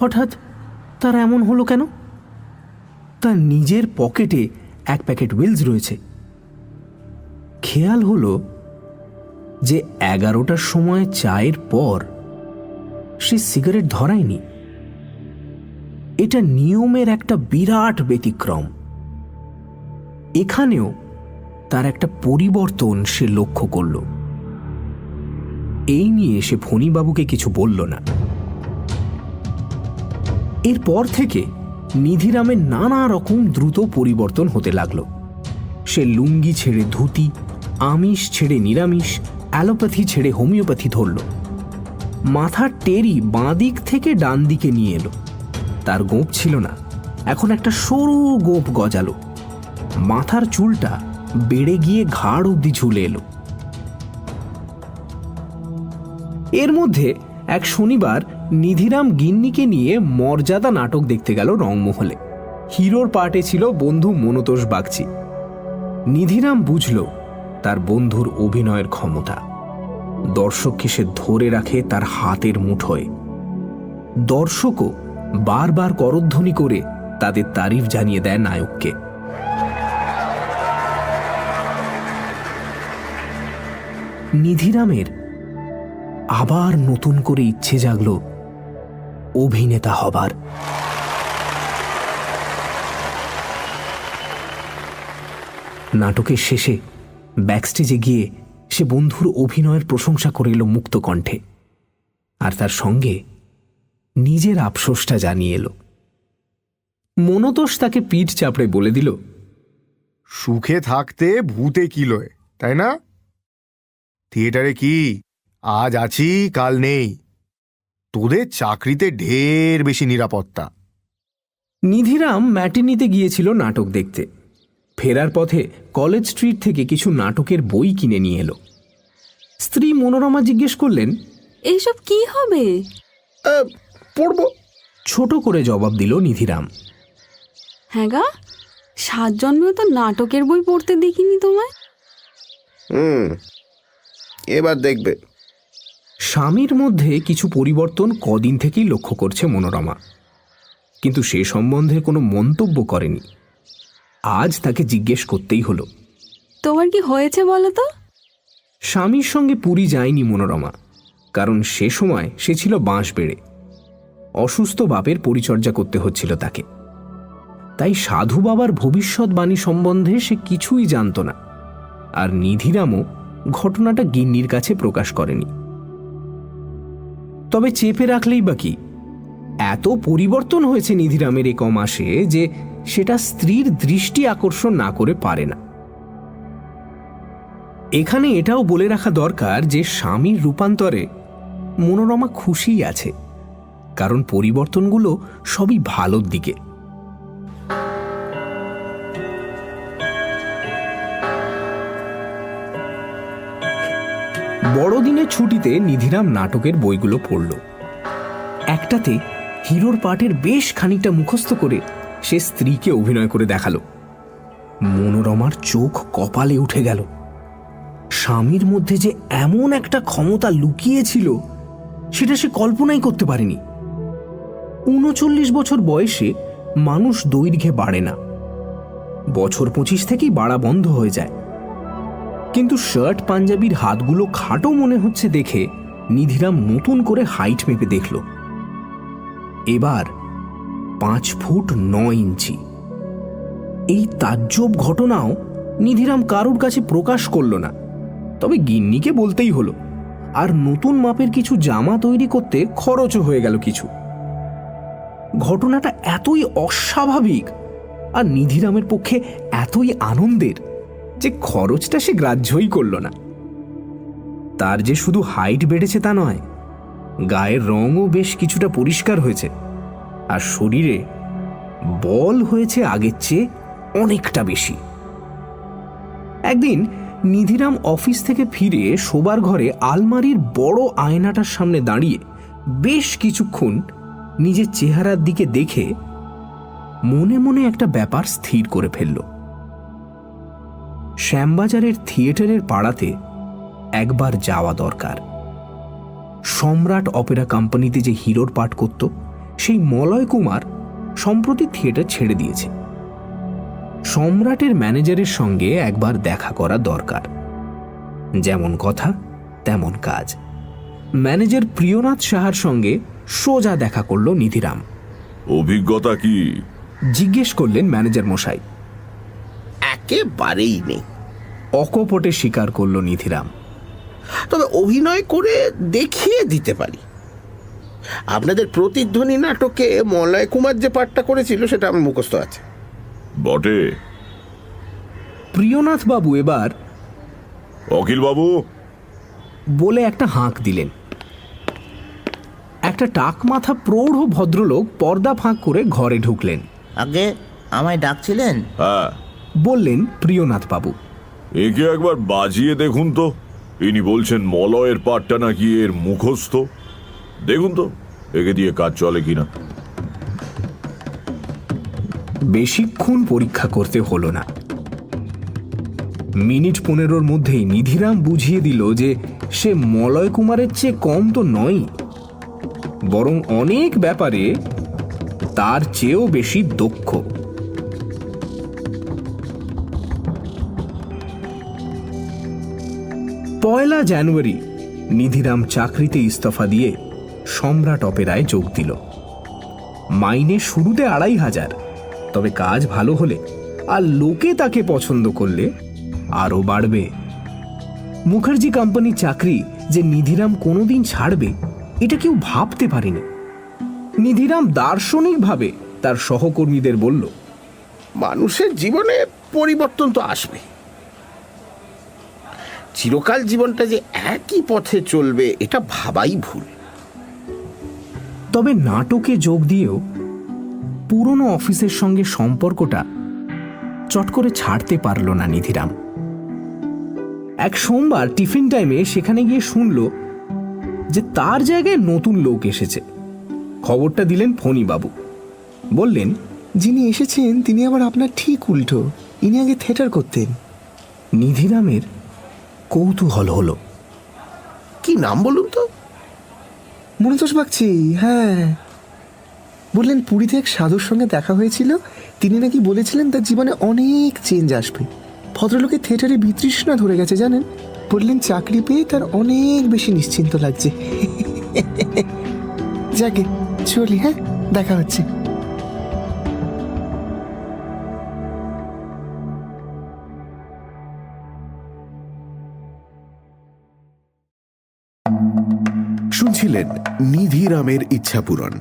Speaker 1: হঠাৎ তার এমন হলো কেন? তার নিজের পকেটে এক প্যাকেট উইলস রয়েছে। খেয়াল হলো যে 11টার সময় চায়ের পর সে সিগারেট ধরায়নি। এটা নিয়মের একটা বিরাট ব্যতিক্রম। এখানেও তার একটা পরিবর্তন সে লক্ষ্য করল। এই নিয়ে সে ফণীবাবুকে কিছু বলল না। এরপর থেকে নিধিরামের নানা রকম দ্রুত পরিবর্তন হতে লাগলো। সে লুঙ্গি ছেড়ে ধুতি, আমিষ ছেড়ে নিরামিষ, অ্যালোপ্যাথি ছেড়ে হোমিওপ্যাথি ধরল। মাথার টেরি বাঁ দিক থেকে ডান দিকে নিয়ে এলো। তার গোঁপ ছিল না, এখন একটা সরু গোঁপ গজালো। মাথার চুলটা বেড়ে গিয়ে ঘাড় অবধি ঝুলে এলো। এর মধ্যে এক শনিবার নিধিরাম গিন্নিকে নিয়ে মর্যাদা নাটক দেখতে গেল রংমহলে। হিরোর পার্টে ছিল বন্ধু মনতোষ বাগচি। নিধিরাম বুঝল তার বন্ধুর অভিনয়ের ক্ষমতা। দর্শককে সে ধরে রাখে তার হাতের মুঠোয়। দর্শকও বারবার করধ্বনি করে তাদের তারিফ জানিয়ে দেয় নায়ককে। নিধিরামের আবার নতুন করে ইচ্ছে জাগল অভিনেতা হবার। নাটকের শেষে ব্যাকস্টেজে গিয়ে সে বন্ধুর অভিনয়ের প্রশংসা করে এলো মুক্ত কণ্ঠে, আর তার সঙ্গে নিজের আফসোসটা জানিয়ে এলো। মনতোষ তাকে পিঠ চাপড়ে বলে দিল,
Speaker 8: সুখে থাকতে ভূতে কিলোয়, তাই না? থিয়েটারে কি আজ আছি কাল নেই, তোদের চাকরিতে ঢের বেশি নিরাপত্তা।
Speaker 1: নিধিরাম ম্যাটিনিতে গিয়েছিল নাটক দেখতে। ফেরার পথে কলেজ স্ট্রিট থেকে কিছু নাটকের বই কিনে নিয়ে এলো। স্ত্রী মনোরমা জিজ্ঞেস করলেন,
Speaker 5: এইসব কি হবে?
Speaker 7: পড়ব।
Speaker 1: ছোট করে জবাব দিল নিধিরাম।
Speaker 5: হ্যাঁ গা, 7 জন্মেও তো নাটকের বই পড়তে দেখিনি তোমায়।
Speaker 7: এবার দেখবে।
Speaker 1: স্বামীর মধ্যে কিছু পরিবর্তন কদিন থেকেই লক্ষ্য করছে মনোরমা, কিন্তু সে সম্বন্ধে কোনো মন্তব্য করেনি। আজ তাকে জিজ্ঞেস করতেই হলো।
Speaker 5: তোমার কি হয়েছে বলো তো?
Speaker 1: স্বামীর সঙ্গে পুরী যায়নি মনোরমা, কারণ সে সময় সে ছিল বাঁশবেড়ে। অসুস্থ বাপের পরিচর্যা করতে হচ্ছিল তাকে, তাই সাধু বাবার ভবিষ্যৎবাণী সম্বন্ধে সে কিছুই জানত না। আর নিধিরামও ঘটনাটা গিন্নির কাছে প্রকাশ করেনি। তবে চেপে রাখলেই বা কি, এত পরিবর্তন হয়েছে নিধিরামের এই কমাসে যে সেটা স্ত্রীর দৃষ্টি আকর্ষণ না করে পারে না। এখানে এটাও বলে রাখা দরকার যে স্বামীর রূপান্তরে মনোরমা খুশিই আছে, কারণ পরিবর্তনগুলো সবই ভালোর দিকে। বড়দিনের ছুটিতে নিধিরাম নাটকের বইগুলো পড়ল। একটাতে হিরোর পার্টের বেশ খানিকটা মুখস্থ করে সে স্ত্রীকে অভিনয় করে দেখালো। মনোরমার চোখ কপালে উঠে গেল। স্বামীর মধ্যে যে এমন একটা ক্ষমতা লুকিয়ে ছিল সেটা সে কল্পনাই করতে পারেনি। 39 বছর বয়সে মানুষ দৈর্ঘ্যে বাড়ে না, বছর 25 থেকেই বাড়া বন্ধ হয়ে যায়। কিন্তু শার্ট পাঞ্জাবির হাতগুলো খাটো মনে হচ্ছে দেখে নিধিরাম নতুন করে হাইট মেপে দেখল। এবার 5 ফুট 9 ইঞ্চি। এই তাজ্জব ঘটনাও নিধিরাম কারোর কাছে প্রকাশ করল না, তবে গিন্নিকে বলতেই হলো। আর নতুন মাপের কিছু জামা তৈরি করতে খরচও হয়ে গেল কিছু। ঘটনাটা এতই অস্বাভাবিক আর নিধিরামের পক্ষে এতই আনন্দের যে খরচটা সে গ্রাহ্যই করল না। তার যে শুধু হাইট বেড়েছে তা নয়, গায়ের রঙও বেশ কিছুটা পরিষ্কার হয়েছে, আর শরীরে বল হয়েছে আগের চেয়ে অনেকটা বেশি। একদিন নিধিরাম অফিস থেকে ফিরে শোবার ঘরে আলমারির বড় আয়নাটার সামনে দাঁড়িয়ে বেশ কিছুক্ষণ নিজের চেহারার দিকে দেখে মনে মনে একটা ব্যাপার স্থির করে ফেলল। শ্যামবাজারের থিয়েটারের পাড়াতে একবার যাওয়া দরকার। সম্রাট অপেরা কোম্পানিতে যে হিরোর পাঠ করত সেই মলয় কুমার সম্প্রতি থিয়েটার ছেড়ে দিয়েছে। সম্রাটের ম্যানেজারের সঙ্গে একবার দেখা করা দরকার। যেমন কথা তেমন কাজ। ম্যানেজার প্রিয়নাথ সাহার সঙ্গে সোজা দেখা করল নিধিরাম।
Speaker 2: অভিজ্ঞতা কি
Speaker 1: জিজ্ঞেস করলেন ম্যানেজার মশাই।
Speaker 11: একেবারেই নেই,
Speaker 1: অকপটে স্বীকার করল নিধিরাম।
Speaker 11: তবে অভিনয় করে দেখিয়ে দিতে পারি। আপনাদের প্রতিধ্বনি নাটকে মলয় কুমার যে পাঠটা করেছিল সেটা আমার মুখস্থ আছে।
Speaker 2: বটে।
Speaker 1: প্রিয়নাথ বাবু এবার
Speaker 2: অখিল বাবু
Speaker 1: বলে একটা হাঁক দিলেন। একটা টাক মাথা প্রৌঢ় ভদ্রলোক পর্দা ফাঁক করে ঘরে ঢুকলেন।
Speaker 3: আগে আমায় ডাকছিলেন?
Speaker 2: হ্যাঁ,
Speaker 1: বললেন প্রিয়নাথ বাবু।
Speaker 2: একে একবার বাজিয়ে দেখুন তো। ইনি বলছেন মলয়ের পাঠটা নাকি এর মুখস্থ। দেখুন তো একে দিয়ে কাজ চলে কিনা।
Speaker 1: বেশিক্ষণ পরীক্ষা করতে হলো না। মিনিট 15 মধ্যেই নিধিরাম বুঝিয়ে দিল যে সে মলয় কুমারের চেয়ে কম তো নয়, বরং অনেক ব্যাপারে তার চেয়েও বেশি দক্ষ। 1 জানুয়ারি নিধিরাম চাকরিতে ইস্তফা দিয়ে সম্রাট অপেরায় যোগ দিল। মাইনে শুরুতে 2500, তবে কাজ ভালো হলে আর লোকে তাকে পছন্দ করলে আরো বাড়বে। মুখার্জি কোম্পানির চাকরি যে নিধিরাম কোনোদিন ছাড়বে এটা কেউ ভাবতে পারেনি। নিধিরাম দার্শনিকভাবে তার সহকর্মীদের বলল,
Speaker 11: মানুষের জীবনে পরিবর্তন তো আসবে, চিরকাল জীবনটা যে একই পথে চলবে এটা ভাবাই ভুল।
Speaker 1: তবে নাটকে যোগ দিয়েও পুরনো অফিসের সঙ্গে সম্পর্কটা চট করে ছাড়তে পারল না নিধিরাম। এক সোমবার টিফিন টাইমে সেখানে গিয়ে শুনল যে তার জায়গায় নতুন লোক এসেছে। খবরটা দিলেন ফণীবাবু। বললেন,
Speaker 12: যিনি এসেছেন তিনি আবার আপনার ঠিক উল্টো, ইনি আগে থিয়েটার করতেন।
Speaker 1: নিধিরামের কৌতূহল হলো।
Speaker 11: কি নাম বলুন তো?
Speaker 12: মনোতোষ বাগচি, হ্যাঁ। বললেন পুরীতে এক সাধুর সঙ্গে দেখা হয়েছিল, তিনি নাকি বলেছিলেন তার জীবনে অনেক চেঞ্জ আসবে। ভদ্রলোকের থিয়েটারে বিতৃষ্ণা ধরে গেছে জানেন। বললেন চাকরি পেয়ে তার অনেক বেশি নিশ্চিন্ত লাগছে। যাকে চলি, হ্যাঁ, দেখা হচ্ছে।
Speaker 10: শুনছিলেন নিধিরামের ইচ্ছাপূরণ।